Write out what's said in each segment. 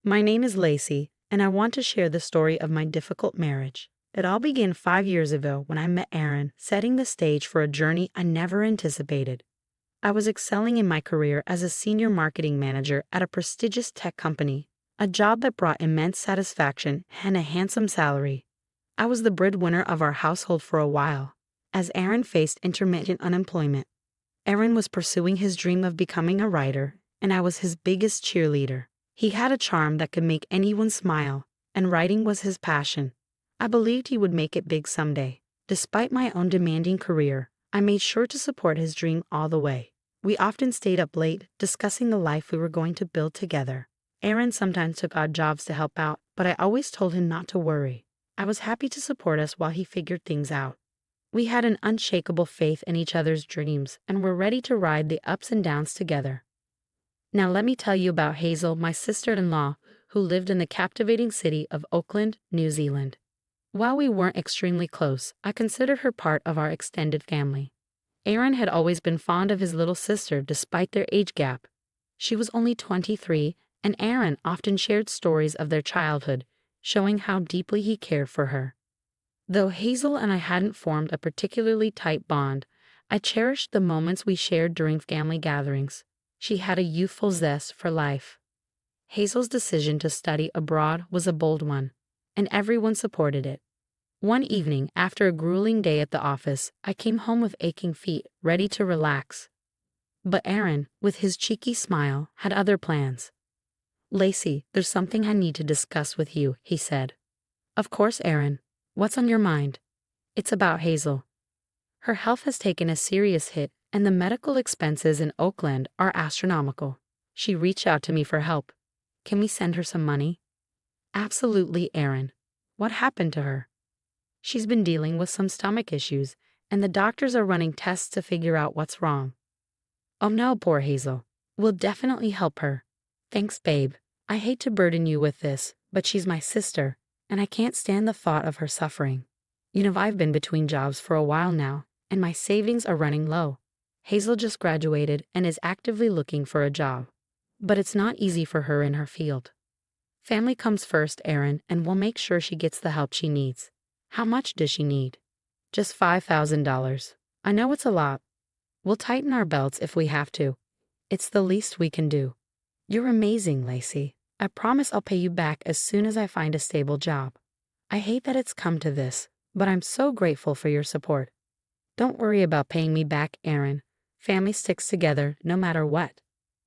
My name is Lacy, and I want to share the story of my difficult marriage. It all began 5 years ago when I met Aaron, setting the stage for a journey I never anticipated. I was excelling in my career as a senior marketing manager at a prestigious tech company, a job that brought immense satisfaction and a handsome salary. I was the breadwinner of our household for a while, as Aaron faced intermittent unemployment. Aaron was pursuing his dream of becoming a writer, and I was his biggest cheerleader. He had a charm that could make anyone smile, and writing was his passion. I believed he would make it big someday. Despite my own demanding career, I made sure to support his dream all the way. We often stayed up late, discussing the life we were going to build together. Aaron sometimes took odd jobs to help out, but I always told him not to worry. I was happy to support us while he figured things out. We had an unshakable faith in each other's dreams and were ready to ride the ups and downs together. Now let me tell you about Hazel, my sister-in-law, who lived in the captivating city of Auckland, New Zealand. While we weren't extremely close, I considered her part of our extended family. Aaron had always been fond of his little sister despite their age gap. She was only 23, and Aaron often shared stories of their childhood, showing how deeply he cared for her. Though Hazel and I hadn't formed a particularly tight bond, I cherished the moments we shared during family gatherings. She had a youthful zest for life. Hazel's decision to study abroad was a bold one, and everyone supported it. One evening, after a grueling day at the office, I came home with aching feet, ready to relax. But Aaron, with his cheeky smile, had other plans. "Lacy, there's something I need to discuss with you," he said. "Of course, Aaron. What's on your mind?" "It's about Hazel. Her health has taken a serious hit, and the medical expenses in Auckland are astronomical. She reached out to me for help. Can we send her some money?" "Absolutely, Aaron. What happened to her?" "She's been dealing with some stomach issues, and the doctors are running tests to figure out what's wrong." "Oh no, poor Hazel. We'll definitely help her." "Thanks, babe. I hate to burden you with this, but she's my sister, and I can't stand the thought of her suffering. I've been between jobs for a while now, and my savings are running low. Hazel just graduated and is actively looking for a job. But it's not easy for her in her field. Family comes first, Aaron, and we'll make sure she gets the help she needs." "How much does she need?" "Just $5,000. I know it's a lot. We'll tighten our belts if we have to. It's the least we can do." "You're amazing, Lacy. I promise I'll pay you back as soon as I find a stable job. I hate that it's come to this, but I'm so grateful for your support." "Don't worry about paying me back, Aaron. Family sticks together no matter what."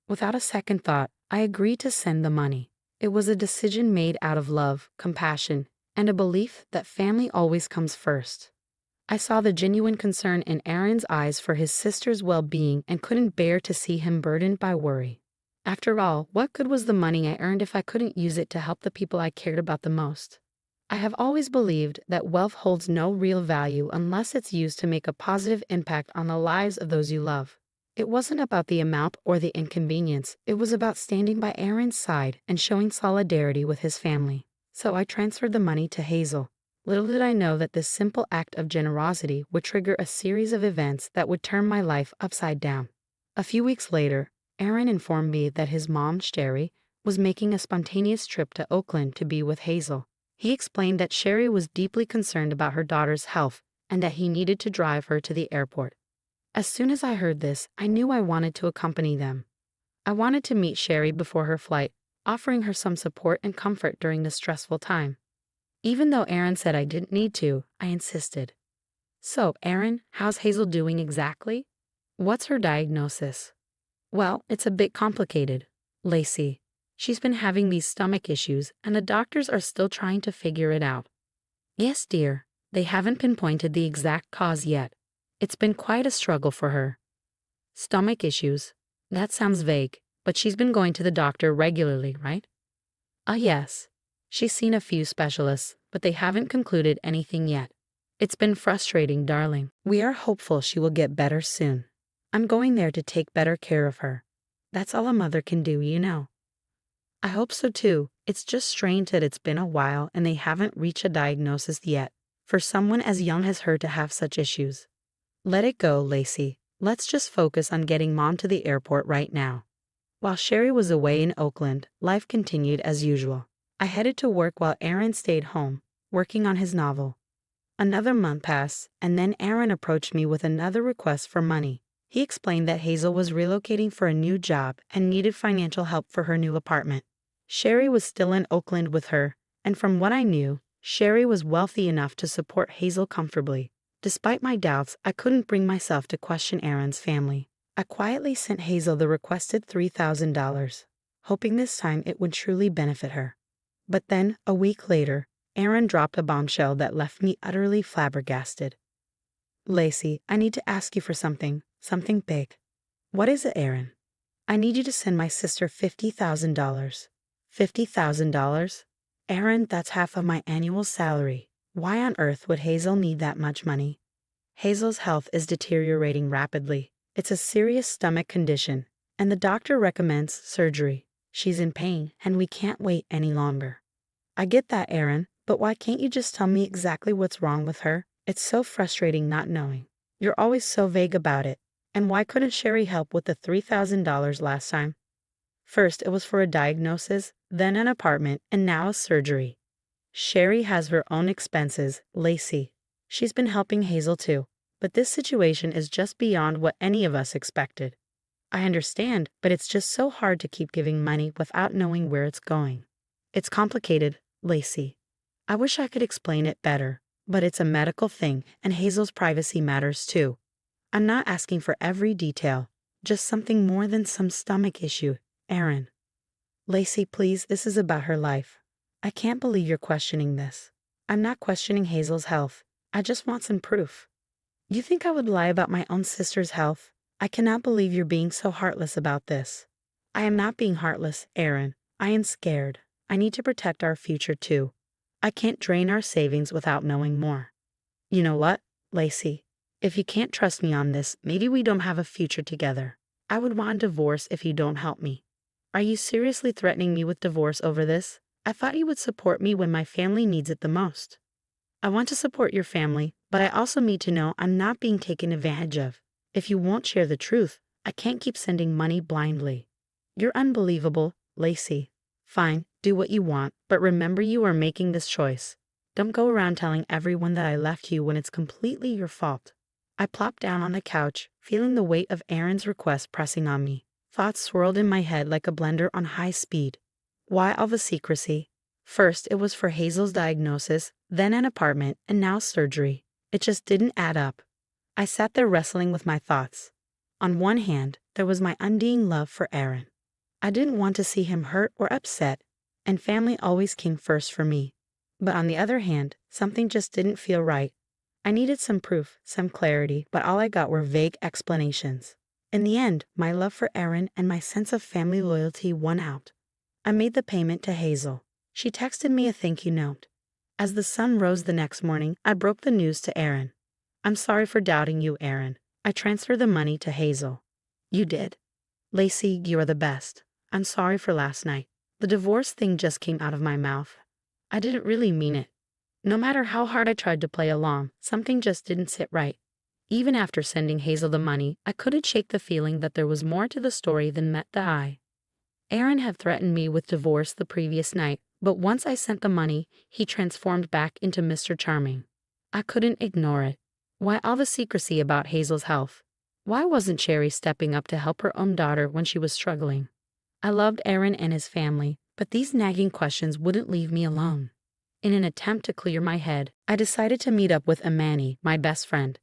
Without a second thought, I agreed to send the money. It was a decision made out of love, compassion, and a belief that family always comes first. I saw the genuine concern in Aaron's eyes for his sister's well-being and couldn't bear to see him burdened by worry. After all, what good was the money I earned if I couldn't use it to help the people I cared about the most? I have always believed that wealth holds no real value unless it's used to make a positive impact on the lives of those you love. It wasn't about the amount or the inconvenience, it was about standing by Aaron's side and showing solidarity with his family. So I transferred the money to Hazel. Little did I know that this simple act of generosity would trigger a series of events that would turn my life upside down. A few weeks later, Aaron informed me that his mom, Sherry, was making a spontaneous trip to Auckland to be with Hazel. He explained that Sherry was deeply concerned about her daughter's health and that he needed to drive her to the airport. As soon as I heard this, I knew I wanted to accompany them. I wanted to meet Sherry before her flight, offering her some support and comfort during this stressful time. Even though Aaron said I didn't need to, I insisted. "So, Aaron, how's Hazel doing exactly?" "What's her diagnosis?" "Well, it's a bit complicated, Lacy. She's been having these stomach issues, and the doctors are still trying to figure it out." "Yes, dear. They haven't pinpointed the exact cause yet. It's been quite a struggle for her." "Stomach issues? That sounds vague, but she's been going to the doctor regularly, right?" Yes. She's seen a few specialists, but they haven't concluded anything yet. It's been frustrating, darling. We are hopeful she will get better soon. I'm going there to take better care of her. That's all a mother can do, you know." "I hope so too. It's just strange that it's been a while and they haven't reached a diagnosis yet, for someone as young as her to have such issues." "Let it go, Lacy. Let's just focus on getting Mom to the airport right now." While Sherry was away in Oakland, life continued as usual. I headed to work while Aaron stayed home, working on his novel. Another month passed, and then Aaron approached me with another request for money. He explained that Hazel was relocating for a new job and needed financial help for her new apartment. Sherry was still in Oakland with her, and from what I knew, Sherry was wealthy enough to support Hazel comfortably. Despite my doubts, I couldn't bring myself to question Aaron's family. I quietly sent Hazel the requested $3,000, hoping this time it would truly benefit her. But then, a week later, Aaron dropped a bombshell that left me utterly flabbergasted. "Lacy, I need to ask you for something big." "What is it, Aaron?" "I need you to send my sister $50,000. $50,000? Aaron, that's half of my annual salary. Why on earth would Hazel need that much money?" "Hazel's health is deteriorating rapidly. It's a serious stomach condition, and the doctor recommends surgery. She's in pain, and we can't wait any longer." "I get that, Aaron, but why can't you just tell me exactly what's wrong with her? It's so frustrating not knowing. You're always so vague about it. And why couldn't Sherry help with the $3,000 last time?" "First, it was for a diagnosis, then an apartment, and now a surgery. Sherry has her own expenses, Lacy. She's been helping Hazel too, but this situation is just beyond what any of us expected." "I understand, but it's just so hard to keep giving money without knowing where it's going. It's complicated, Lacy. I wish I could explain it better, but it's a medical thing, and Hazel's privacy matters too. I'm not asking for every detail, just something more than some stomach issue, Aaron." "Lacy, please, this is about her life. I can't believe you're questioning this." "I'm not questioning Hazel's health. I just want some proof." "You think I would lie about my own sister's health? I cannot believe you're being so heartless about this." "I am not being heartless, Aaron. I am scared. I need to protect our future too. I can't drain our savings without knowing more." "You know what, Lacy? If you can't trust me on this, maybe we don't have a future together. I would want a divorce if you don't help me." "Are you seriously threatening me with divorce over this? I thought you would support me when my family needs it the most." "I want to support your family, but I also need to know I'm not being taken advantage of. If you won't share the truth, I can't keep sending money blindly." "You're unbelievable, Lacy." "Fine, do what you want, but remember you are making this choice. Don't go around telling everyone that I left you when it's completely your fault." I plopped down on the couch, feeling the weight of Aaron's request pressing on me. Thoughts swirled in my head like a blender on high speed. Why all the secrecy? First, it was for Hazel's diagnosis, then an apartment, and now surgery. It just didn't add up. I sat there wrestling with my thoughts. On one hand, there was my undying love for Aaron. I didn't want to see him hurt or upset, and family always came first for me. But on the other hand, something just didn't feel right. I needed some proof, some clarity, but all I got were vague explanations. In the end, my love for Aaron and my sense of family loyalty won out. I made the payment to Hazel. She texted me a thank you note. As the sun rose the next morning, I broke the news to Aaron. "I'm sorry for doubting you, Aaron. I transferred the money to Hazel." "You did? Lacy, you are the best. I'm sorry for last night. The divorce thing just came out of my mouth. I didn't really mean it. No matter how hard I tried to play along, something just didn't sit right. Even after sending Hazel the money, I couldn't shake the feeling that there was more to the story than met the eye. Aaron had threatened me with divorce the previous night, but once I sent the money, he transformed back into Mr. Charming. I couldn't ignore it. Why all the secrecy about Hazel's health? Why wasn't Sherry stepping up to help her own daughter when she was struggling? I loved Aaron and his family, but these nagging questions wouldn't leave me alone. In an attempt to clear my head, I decided to meet up with Amani, my best friend.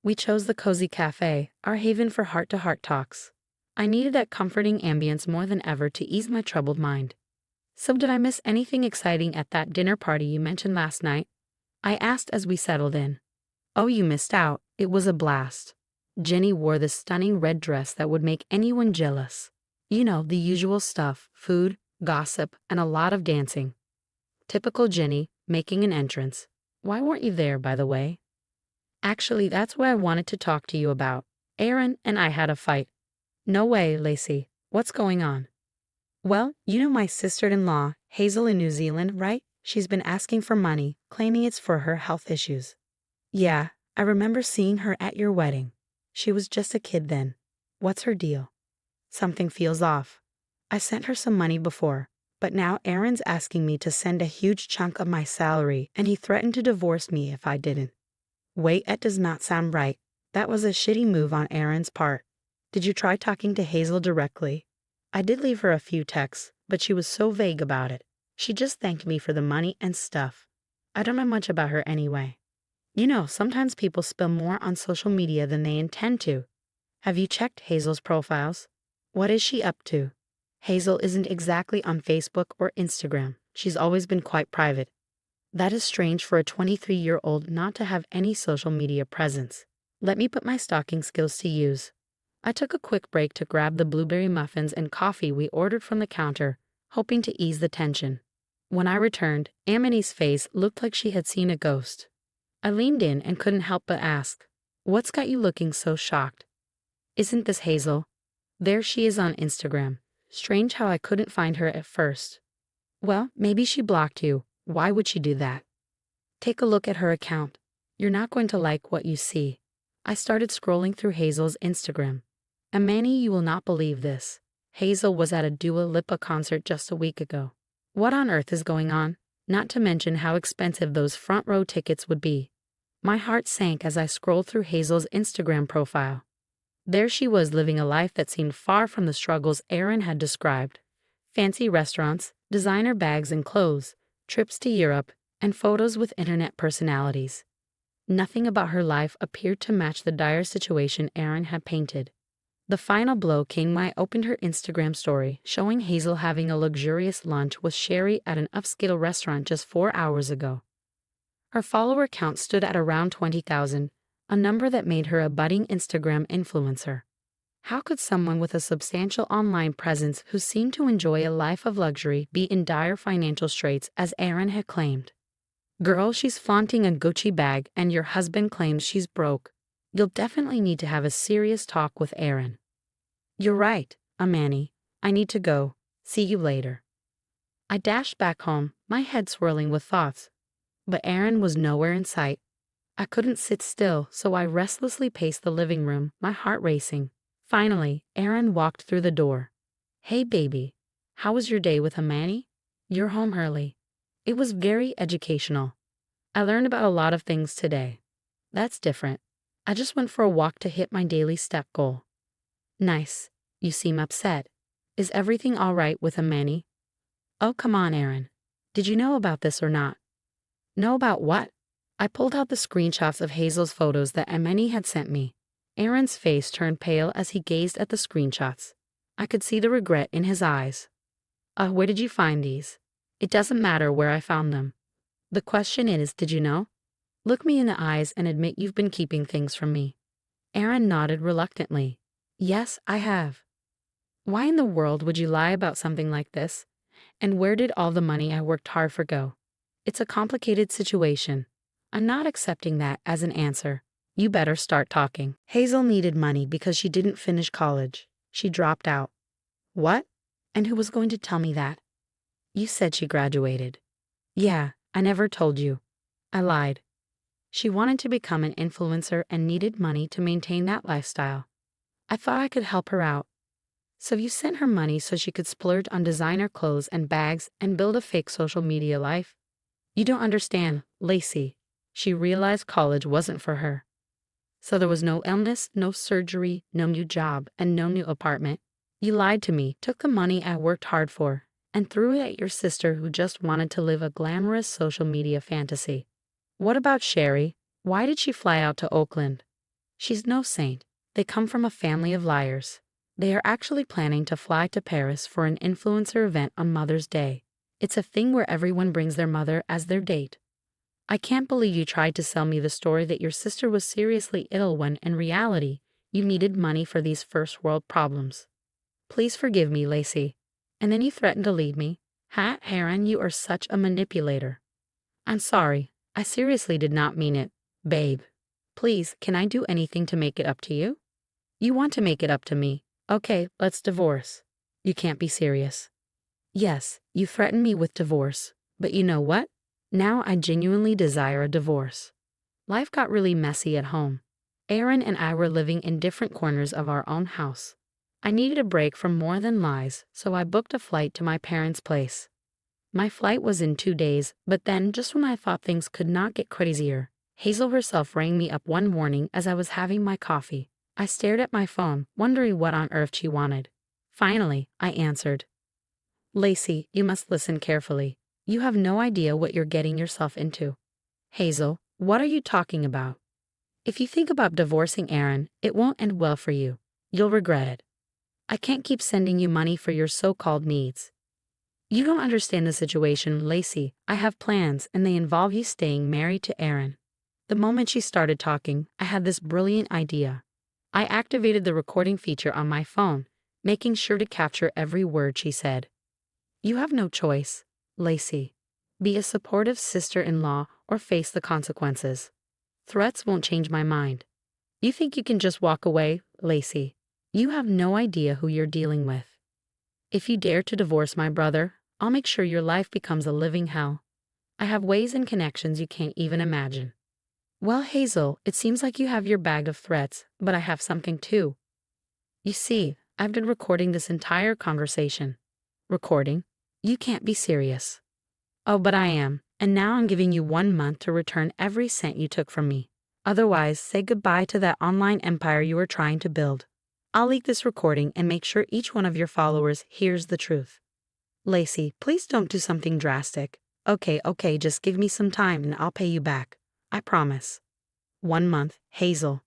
We chose the Cozy Cafe, our haven for heart-to-heart talks. I needed that comforting ambience more than ever to ease my troubled mind. "So did I miss anything exciting at that dinner party you mentioned last night?" I asked as we settled in. "Oh, you missed out. It was a blast. Jenny wore this stunning red dress that would make anyone jealous. You know, the usual stuff, food, gossip, and a lot of dancing. Typical Jenny, making an entrance. Why weren't you there, by the way?" "Actually, that's what I wanted to talk to you about. Aaron and I had a fight." "No way, Lacy. What's going on?" "Well, you know my sister-in-law, Hazel in New Zealand, right? She's been asking for money, claiming it's for her health issues." "Yeah, I remember seeing her at your wedding. She was just a kid then. What's her deal?" "Something feels off." I sent her some money before, but now Aaron's asking me to send a huge chunk of my salary, and he threatened to divorce me if I didn't. Wait, that does not sound right. That was a shitty move on Aaron's part. Did you try talking to Hazel directly? I did leave her a few texts, but she was so vague about it. She just thanked me for the money and stuff. I don't know much about her anyway. You know, sometimes people spill more on social media than they intend to. Have you checked Hazel's profiles? What is she up to? Hazel isn't exactly on Facebook or Instagram. She's always been quite private. That is strange for a 23-year-old not to have any social media presence. Let me put my stalking skills to use. I took a quick break to grab the blueberry muffins and coffee we ordered from the counter, hoping to ease the tension. When I returned, Amani's face looked like she had seen a ghost. I leaned in and couldn't help but ask, "What's got you looking so shocked?" "Isn't this Hazel? There she is on Instagram. Strange how I couldn't find her at first." "Well, maybe she blocked you. Why would she do that?" "Take a look at her account. You're not going to like what you see." I started scrolling through Hazel's Instagram. "Amani, you will not believe this. Hazel was at a Dua Lipa concert just a week ago. What on earth is going on? Not to mention how expensive those front row tickets would be." My heart sank as I scrolled through Hazel's Instagram profile. There she was living a life that seemed far from the struggles Aaron had described. Fancy restaurants, designer bags and clothes, trips to Europe, and photos with internet personalities. Nothing about her life appeared to match the dire situation Aaron had painted. The final blow came when I opened her Instagram story, showing Hazel having a luxurious lunch with Sherry at an upscale restaurant just 4 hours ago. Her follower count stood at around 20,000, a number that made her a budding Instagram influencer. How could someone with a substantial online presence who seemed to enjoy a life of luxury be in dire financial straits as Aaron had claimed? "Girl, she's flaunting a Gucci bag and your husband claims she's broke. You'll definitely need to have a serious talk with Aaron." "You're right, Amani. I need to go. See you later." I dashed back home, my head swirling with thoughts. But Aaron was nowhere in sight. I couldn't sit still, so I restlessly paced the living room, my heart racing. Finally, Aaron walked through the door. "Hey baby, how was your day with Amani? You're home early." It was very educational. "I learned about a lot of things today." "That's different. I just went for a walk to hit my daily step goal." "Nice. You seem upset. Is everything all right with Amani?" "Oh, come on, Aaron. Did you know about this or not?" "Know about what?" I pulled out the screenshots of Hazel's photos that Amani had sent me. Aaron's face turned pale as he gazed at the screenshots. I could see the regret in his eyes. Where did you find these?" "It doesn't matter where I found them. The question is, did you know? Look me in the eyes and admit you've been keeping things from me." Aaron nodded reluctantly. "Yes, I have." "Why in the world would you lie about something like this? And where did all the money I worked hard for go?" "It's a complicated situation. I'm not accepting that as an answer. You better start talking." "Hazel needed money because she didn't finish college. She dropped out." "What? And who was going to tell me that?" "You said she graduated." "Yeah, I never told you. I lied. She wanted to become an influencer and needed money to maintain that lifestyle. I thought I could help her out. So you sent her money so she could splurge on designer clothes and bags and build a fake social media life? You don't understand, Lacy. She realized college wasn't for her. So there was no illness, no surgery, no new job, and no new apartment. You lied to me, took the money I worked hard for, and threw it at your sister who just wanted to live a glamorous social media fantasy. What about Sherry? Why did she fly out to Oakland? She's no saint. They come from a family of liars. They are actually planning to fly to Paris for an influencer event on Mother's Day. It's a thing where everyone brings their mother as their date. I can't believe you tried to sell me the story that your sister was seriously ill when, in reality, you needed money for these first-world problems. Please forgive me, Lacy. And then you threatened to leave me. Aaron, you are such a manipulator." "I'm sorry. I seriously did not mean it, babe. Please, can I do anything to make it up to you?" "You want to make it up to me? Okay, let's divorce." "You can't be serious." "Yes, you threatened me with divorce. But you know what? Now I genuinely desire a divorce." Life got really messy at home. Aaron and I were living in different corners of our own house. I needed a break from more than lies, so I booked a flight to my parents' place. My flight was in 2 days, but then, just when I thought things could not get crazier, Hazel herself rang me up one morning as I was having my coffee. I stared at my phone, wondering what on earth she wanted. Finally, I answered. Lacy, you must listen carefully. You have no idea what you're getting yourself into. Hazel, what are you talking about? If you think about divorcing Aaron, it won't end well for you. You'll regret it. I can't keep sending you money for your so-called needs. You don't understand the situation, Lacy. I have plans, and they involve you staying married to Aaron. The moment she started talking, I had this brilliant idea. I activated the recording feature on my phone, making sure to capture every word she said. You have no choice, Lacy. Be a supportive sister-in-law or face the consequences. Threats won't change my mind. You think you can just walk away, Lacy? You have no idea who you're dealing with. If you dare to divorce my brother, I'll make sure your life becomes a living hell. I have ways and connections you can't even imagine. Well, Hazel, it seems like you have your bag of threats, but I have something too. You see, I've been recording this entire conversation. Recording? You can't be serious. Oh, but I am, and now I'm giving you 1 month to return every cent you took from me. Otherwise, say goodbye to that online empire you were trying to build. I'll leak this recording and make sure each one of your followers hears the truth. Lacy, please don't do something drastic. Okay, just give me some time and I'll pay you back. I promise. 1 month, Hazel.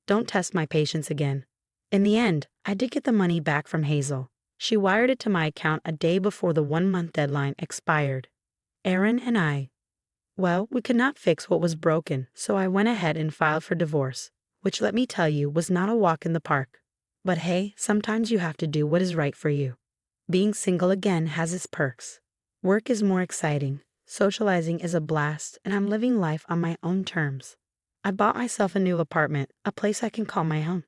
Don't test my patience again. In the end, I did get the money back from Hazel. She wired it to my account a day before the 1 month deadline expired. Aaron and I. Well, we could not fix what was broken, so I went ahead and filed for divorce, which, let me tell you, was not a walk in the park. But hey, sometimes you have to do what is right for you. Being single again has its perks. Work is more exciting, socializing is a blast, and I'm living life on my own terms. I bought myself a new apartment, a place I can call my own.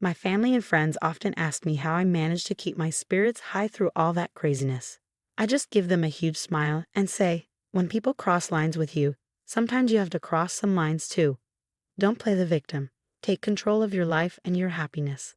My family and friends often ask me how I manage to keep my spirits high through all that craziness. I just give them a huge smile and say, when people cross lines with you, sometimes you have to cross some lines too. Don't play the victim. Take control of your life and your happiness.